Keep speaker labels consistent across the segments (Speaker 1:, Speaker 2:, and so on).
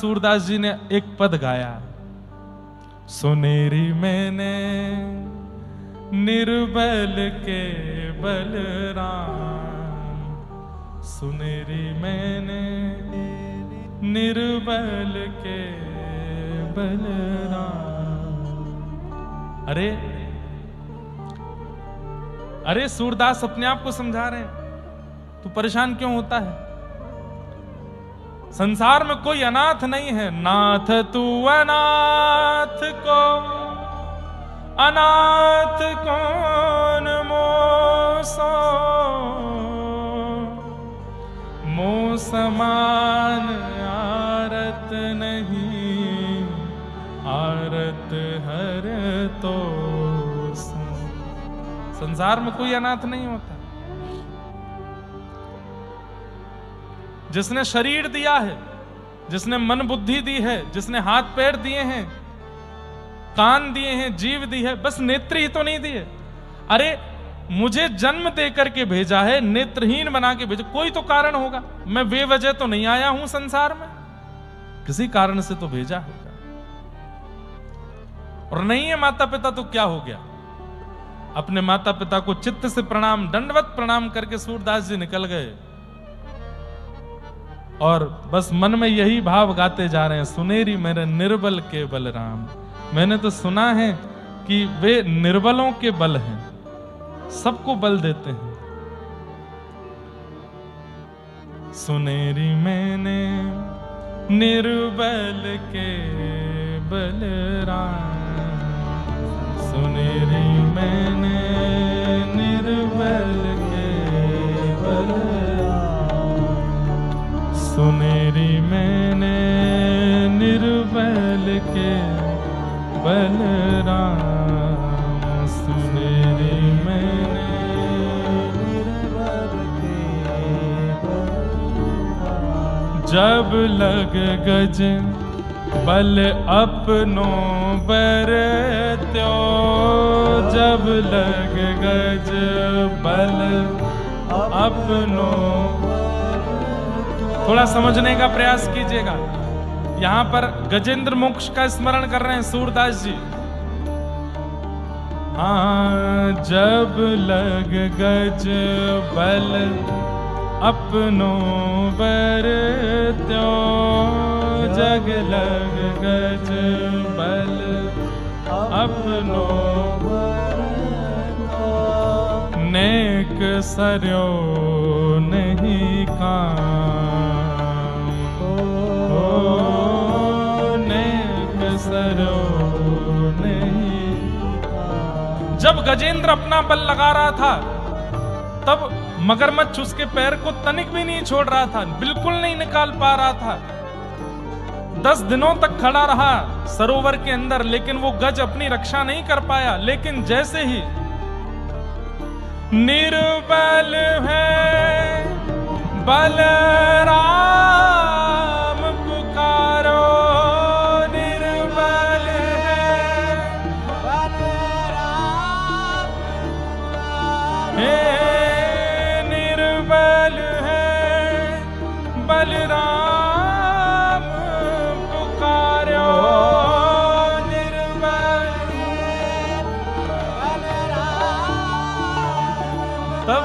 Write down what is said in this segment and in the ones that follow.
Speaker 1: सूरदास जी ने एक पद गाया, सुनेरी मैंने निर्बल के बलराम, सुनेरी मैंने निर्बल के बलराम। अरे सूरदास अपने आप को समझा रहे हैं, तू परेशान क्यों होता है? संसार में कोई अनाथ नहीं है। नाथ तू अनाथ को अनाथ कौन मोसो, मोह समान आरत नहीं, आरत हर तो। संसार में कोई अनाथ नहीं होता। जिसने शरीर दिया है, जिसने मन बुद्धि दी है, जिसने हाथ पैर दिए हैं, कान दिए हैं, जीव दी है, बस नेत्र ही तो नहीं दिए। अरे मुझे जन्म दे करके भेजा है, नेत्रहीन बना के भेजा, कोई तो कारण होगा। मैं बेवजह तो नहीं आया हूं संसार में, किसी कारण से तो भेजा होगा। और नहीं है माता पिता तो क्या हो गया? अपने माता पिता को चित्त से प्रणाम, दंडवत प्रणाम करके सूरदास जी निकल गए और बस मन में यही भाव गाते जा रहे हैं, सुनेरी मेरे निर्बल के बलराम। मैंने तो सुना है कि वे निर्बलों के बल हैं, सबको बल देते हैं। सुनेरी मैंने निर्बल के बलराम, सुनेरी मैंने निर्बल के बलराम, सुनेरी मैंने निर्बल के बलराम, सुनेरी मैंने निर्बल के बलराम। जब लग गज बल अपनों बरत्यो, जब लग गज बल अपनों। थोड़ा समझने का प्रयास कीजिएगा। यहां पर गजेंद्र मोक्ष का स्मरण कर रहे हैं सूरदास जी। हाँ, जब लग गज बल अपनों बरत्यो, जग लग गज बल अपनों बरत्यो, नेक सरयो नहीं काम, नेक सरयो नहीं काम। जब गजेंद्र अपना बल लगा रहा था तब मगरमच्छ उसके पैर को तनिक भी नहीं छोड़ रहा था, बिल्कुल नहीं निकाल पा रहा था। 10 दिनों तक खड़ा रहा सरोवर के अंदर, लेकिन वो गज अपनी रक्षा नहीं कर पाया। लेकिन जैसे ही निर्बल है बलराम पुकारो, निर्बल है बलराम पुकारो, निर्बल है बलराम पुकारो, निर्बल है बलराम। तब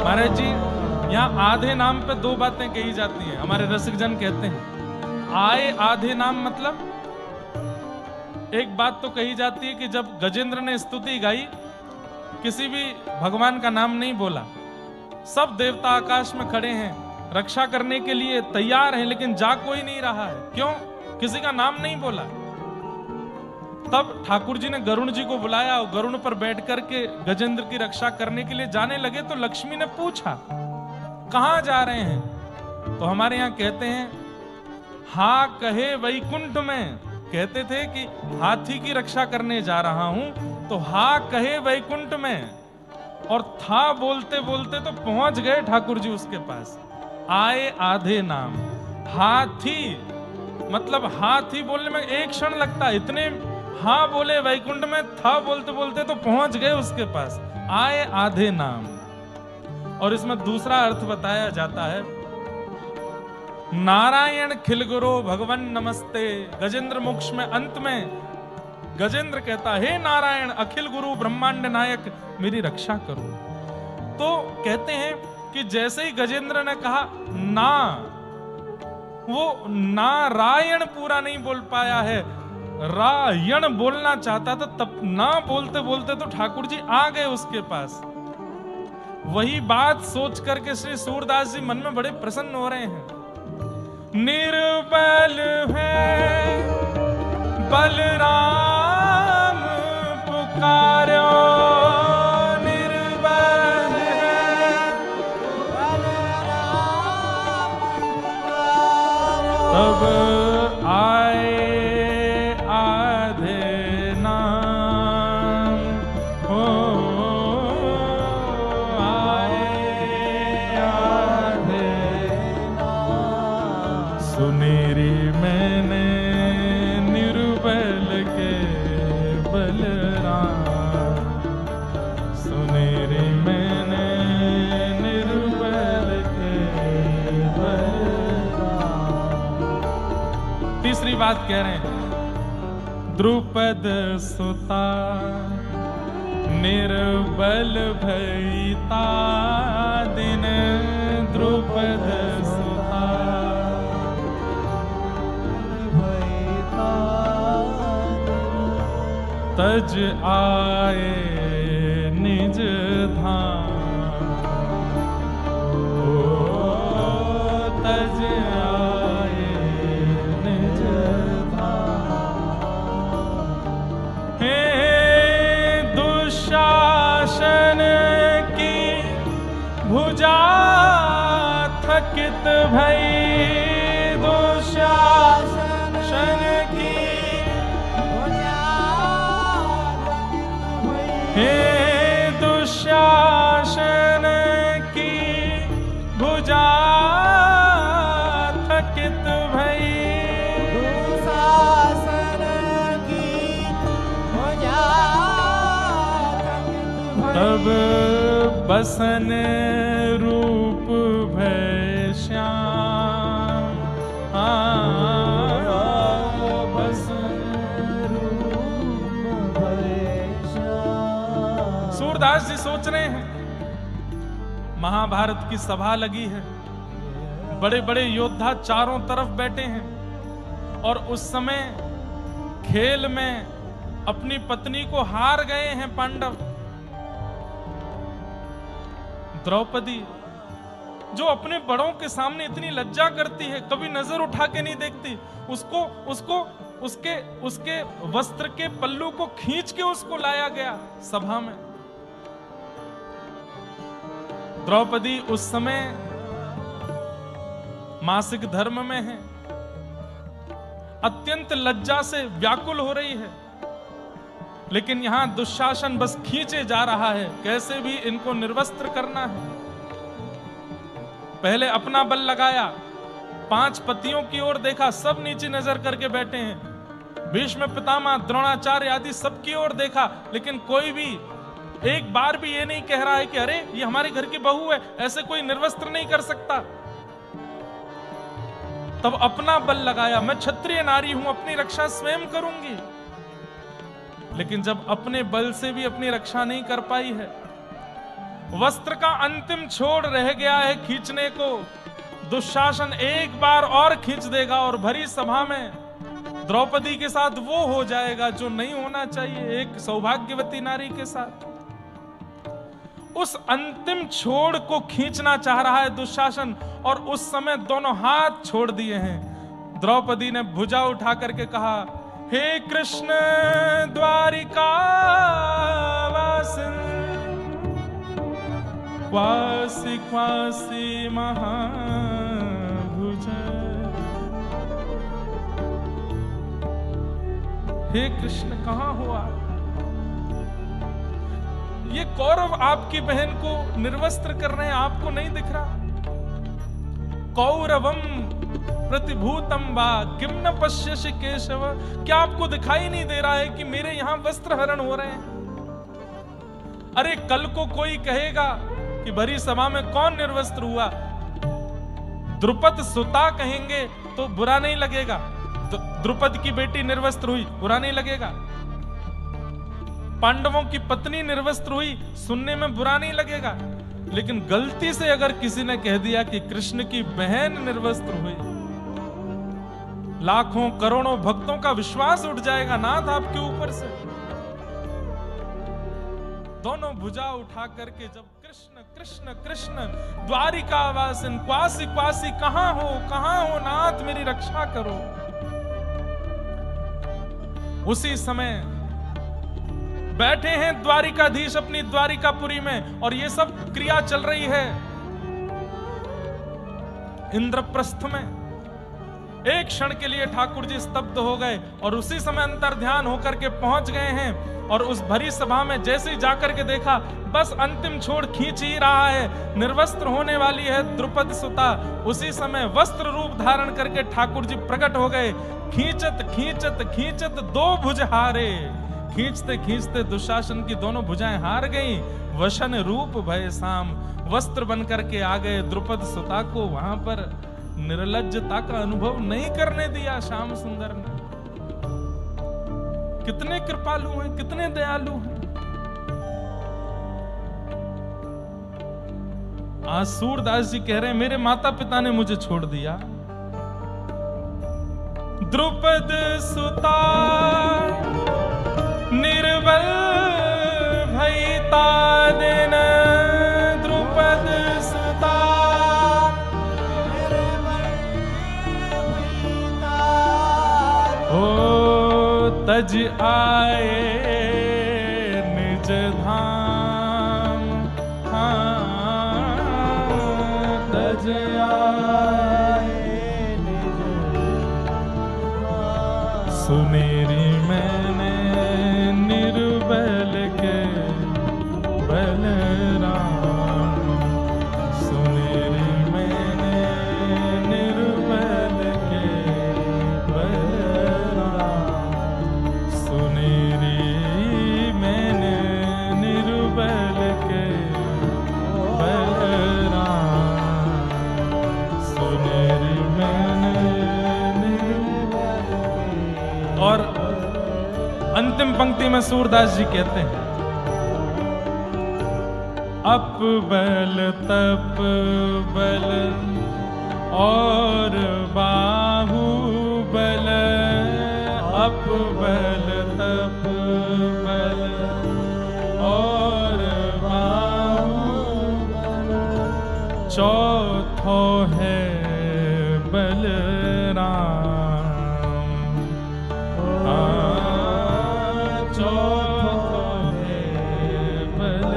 Speaker 1: महाराज जी, यहाँ आधे नाम पे 2 बातें कही जाती हैं। हमारे रसिक जन कहते हैं आए आधे नाम, मतलब एक बात तो कही जाती है कि जब गजेंद्र ने स्तुति गाई, किसी भी भगवान का नाम नहीं बोला। सब देवता आकाश में खड़े हैं, रक्षा करने के लिए तैयार हैं, लेकिन जा कोई नहीं रहा है। क्यों? किसी का नाम नहीं बोला। तब ठाकुर जी ने गरुण जी को बुलाया और गरुण पर बैठ करके गजेंद्र की रक्षा करने के लिए जाने लगे तो लक्ष्मी ने पूछा कहां जा रहे हैं? तो हमारे यहां कहते हैं हा कहे वैकुंठ में। कहते थे कि हाथी की रक्षा करने जा रहा हूं, तो हा कहे वैकुंठ में। और था बोलते बोलते तो पहुंच गए ठाकुर जी उसके पास। आए आधे नाम, हाथी मतलब हाथ ही बोलने में एक क्षण लगता, इतने हाँ बोले वैकुंठ में, था बोलते बोलते तो पहुंच गए उसके पास। आए आधे नाम। और इसमें दूसरा अर्थ बताया जाता है, नारायण खिलगुरो भगवन नमस्ते। गजेंद्र मोक्ष में अंत में गजेंद्र कहता, हे नारायण अखिल गुरु ब्रह्मांड नायक मेरी रक्षा करो। तो कहते हैं कि जैसे ही गजेंद्र ने कहा ना, वो नारायण पूरा नहीं बोल पाया है, रायण बोलना चाहता था, तब ना बोलते बोलते तो ठाकुर जी आ गए उसके पास। वही बात सोच करके श्री सूरदास जी मन में बड़े प्रसन्न हो रहे हैं। निर्बल है बलराम पुकारो, निर्बल है बलराम पुकारो, तब आए आधे नाम हो, सुनेरी मैंने निर्बल के बलराम, सुनेरी मैंने निर्बल के बलराम। तीसरी बात कह रहे हैं, द्रुपद सुता निर्बल भईता दिन, द्रुपद सुता तज आए निज धाम, तज आए निज धाम। हे दुशासन की भुजा थकित भई, दुशासन की हे दुशासन की भुजा थकित भई, दुशासन की भुजा थकित भई, तब बसन रूप भय श्याम, सूरदास जी सोच रहे हैं, महाभारत की सभा लगी है, बड़े बड़े योद्धा चारों तरफ बैठे हैं, और उस समय खेल में अपनी पत्नी को हार गए हैं पांडव। द्रौपदी जो अपने बड़ों के सामने इतनी लज्जा करती है, कभी नजर उठा के नहीं देखती, उसको उसके वस्त्र के पल्लू को खींच के उसको लाया गया सभा में। द्रौपदी उस समय मासिक धर्म में है, अत्यंत लज्जा से व्याकुल हो रही है, लेकिन यहां दुशासन बस खींचे जा रहा है, कैसे भी इनको निर्वस्त्र करना है। पहले अपना बल लगाया, 5 पतियों की ओर देखा, सब नीचे नजर करके बैठे हैं, भीष्म पितामह द्रोणाचार्य आदि सबकी ओर देखा, लेकिन कोई भी एक बार भी ये नहीं कह रहा है कि अरे ये हमारे घर की बहू है, ऐसे कोई निर्वस्त्र नहीं कर सकता। तब अपना बल लगाया, मैं क्षत्रिय नारी हूं, अपनी रक्षा स्वयं करूंगी। लेकिन जब अपने बल से भी अपनी रक्षा नहीं कर पाई है, वस्त्र का अंतिम छोड़ रह गया है खींचने को, दुशासन एक बार और खींच देगा और भरी सभा में द्रौपदी के साथ वो हो जाएगा जो नहीं होना चाहिए एक सौभाग्यवती नारी के साथ। उस अंतिम छोड़ को खींचना चाह रहा है दुशासन, और उस समय दोनों हाथ छोड़ दिए हैं। द्रौपदी ने भुजा उठा करके कहा, हे कृष्ण द्वारिका वासिन, क्वासी क्वासी महाभुज, हे कृष्ण कहां हुआ? ये कौरव आपकी बहन को निर्वस्त्र कर रहे हैं, आपको नहीं दिख रहा? कौरवम प्रतिभूतम वा किम न पश्यसि केशव। क्या आपको दिखाई नहीं दे रहा है कि मेरे यहां वस्त्र हरण हो रहे हैं? अरे कल को कोई कहेगा कि भरी सभा में कौन निर्वस्त्र हुआ, द्रुपद सुता कहेंगे तो बुरा नहीं लगेगा। द्रुपद की बेटी निर्वस्त्र हुई, बुरा नहीं लगेगा। पांडवों की पत्नी निर्वस्त्र हुई, सुनने में बुरा नहीं लगेगा। लेकिन गलती से अगर किसी ने कह दिया कि कृष्ण की बहन निर्वस्त्र हुई, लाखों करोड़ों भक्तों का विश्वास उठ जाएगा नाथ आपके ऊपर से। दोनों भुजा उठा करके जब कृष्ण कृष्ण कृष्ण द्वारिका वासिन क्वासी क्वासी कहां हो नाथ मेरी रक्षा करो। उसी समय बैठे हैं द्वारिकाधीश अपनी द्वारिकापुरी में और ये सब क्रिया चल रही है इंद्रप्रस्थ में। एक क्षण के लिए ठाकुर जी स्तब्ध हो गए और उसी समय अंतर ध्यान होकर के पहुंच गए हैं। और उस भरी सभा में जैसे ही जाकर के देखा, बस अंतिम छोड़ खींच ही रहा है, निर्वस्त्र होने वाली है द्रुपद सुता। उसी समय वस्त्र रूप धारण करके ठाकुर जी प्रकट हो गए। खींचत खींचत खींचत दो भुज हारे, खींचते खींचते दुशासन की दोनों भुजाएं हार गईं। वशन रूप भय साम, वस्त्र बन करके आ गए। द्रुपद सुता को वहां पर निर्लज्जता का अनुभव नहीं करने दिया श्याम सुंदर ने। कितने कृपालु हैं, कितने दयालु हैं। आज सूरदास जी कह रहे हैं मेरे माता पिता ने मुझे छोड़ दिया। द्रुपद सुता निर्बल भयता दिन, द्रुपद सुता तज आए निज धाम, हाँ तज आए निज धाम। सुमेरी मैंने निर्बल के बलराम, सुमेरी मैंने निर्बल के बलराम, सुनेरी मैंने निर्बल के बलराम, सुनेरी मैंने निर्बल के। और अंतिम पंक्ति में सूरदास जी कहते हैं अप बल तप बल और बाहु बल, अप बल तप बल और बाहु बल, चौथो है बलराम, चौथो है बल।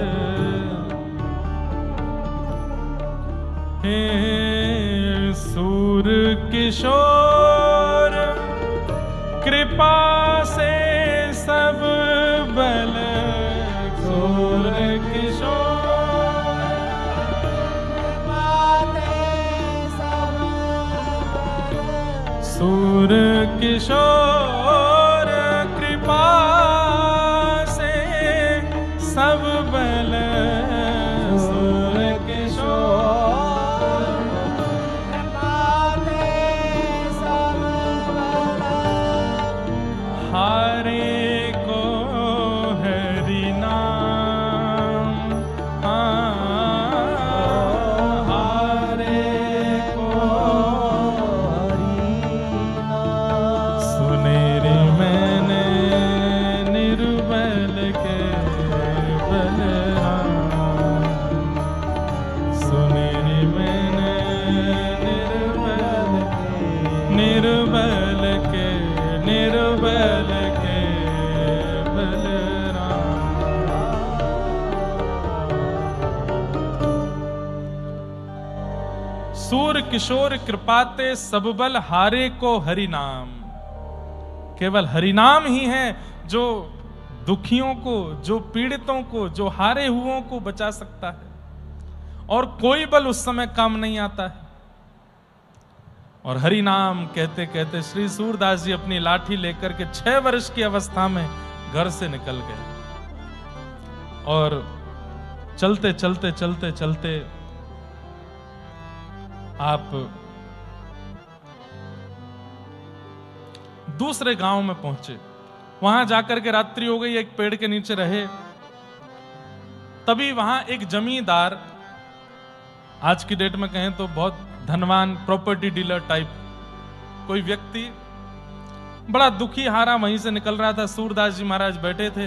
Speaker 1: हे सूर किशोर कृपा से सब बल, सूर किशोर कृपा से सब बल, सूर किशोर कृपा से सब बल, सूर किशोर कृपा से सब बल। हारे को हरि नाम, हारे को हरि नाम, सुनेरी मैंने निर्बल के बलराम, सुनेरी मैंने निर्बल के निर्बल के बलराम। सूर किशोर कृपाते सब बल, हारे को हरि नाम। केवल हरि नाम ही है जो दुखियों को, जो पीड़ितों को, जो हारे हुओं को बचा सकता है, और कोई बल उस समय काम नहीं आता है। और हरि नाम कहते कहते श्री सूरदास जी अपनी लाठी लेकर के 6 वर्ष की अवस्था में घर से निकल गए। और चलते चलते चलते चलते आप दूसरे गांव में पहुंचे। वहां जाकर के रात्रि हो गई, एक पेड़ के नीचे रहे। तभी वहां एक जमींदार, आज की डेट में कहें तो बहुत धनवान प्रॉपर्टी डीलर टाइप कोई व्यक्ति, बड़ा दुखी हारा वहीं से निकल रहा था। सूरदास जी महाराज बैठे थे।